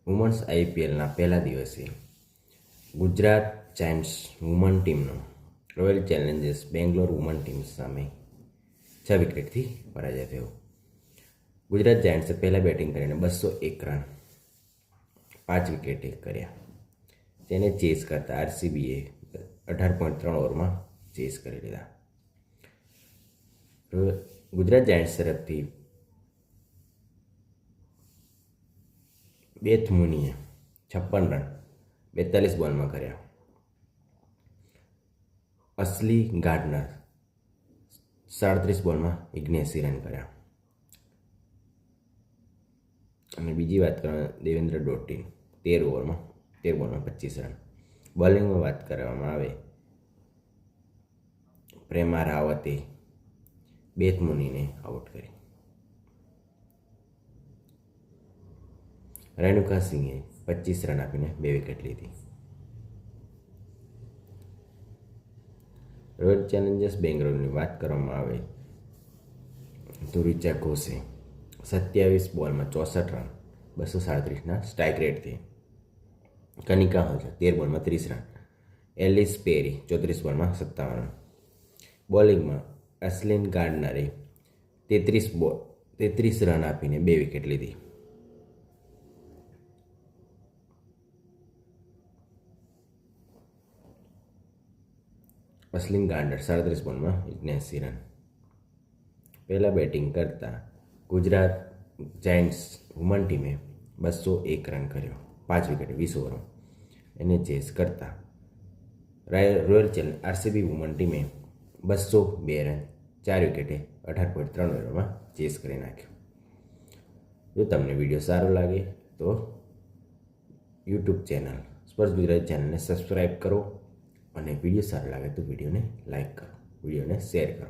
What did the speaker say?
Women's આઈપીએલના પહેલા દિવસે Gujarat Giants woman ટીમનો royal Challengers Bangalore woman team સામે 6 વિકેટથી પરાજય થયો. ગુજરાત જાયન્ટ્સે પહેલાં બેટિંગ કરીને 201 રન 5 વિકેટે કર્યા. તેને ચેસ કરતા આરસીબીએ 18.3 ઓવરમાં ચેસ કરી લીધા. ગુજરાત જાયન્ટ્સ તરફથી બેથ મુનીએ 56 રન 42 બોલમાં કર્યા. અસલી ગાર્ડનર 37 બોલમાં 79 રન કર્યા. અને બીજી વાત કરવામાં દેવેન્દ્ર ડોટિન 13 બોલમાં 25 રન. બોલિંગમાં વાત કરવામાં આવે પ્રેમા રાવતે બેથ મુનીને આઉટ કરી. રેણુકા સિંહે 25 રન આપીને 2 વિકેટ લીધી. રોયલ ચેલેન્જર્સ બેંગ્લોરની વાત કરવામાં આવે તો રિચા ઘોષે 27 બોલમાં 64 રન 237ના સ્ટ્રાઇક રેટથી. કનિકા હલચલ 13 બોલમાં 30 રન. એલિસ પેરી 34 બોલમાં 57 રન. બોલિંગમાં એસ્લિન ગાર્ડનરે 33 રન આપીને 2 વિકેટ લીધી. અસલિન ગાર્ડનર 37 બોલમાં 79 રન. પહેલાં બેટિંગ કરતા ગુજરાત જાયન્ટ્સ વુમન ટીમે 201 રન કર્યો 5 વિકેટે 20 ઓવરમાં. એને ચેસ કરતા રોયલ ચેલેન્જ આરસીબી વુમન ટીમે 202 રન 4 વિકેટે 18.3 ઓવરમાં ચેસ કરી નાખ્યો. જો તમને વિડીયો સારો લાગે તો યુટ્યુબ ચેનલ સ્પોર્ટ્સ ગુજરાત ચેનલને સબસ્ક્રાઈબ કરો અને વિડીયો સારો લાગે તો વિડીયોને લાઈક કરો, વિડીયોને શેર કરો.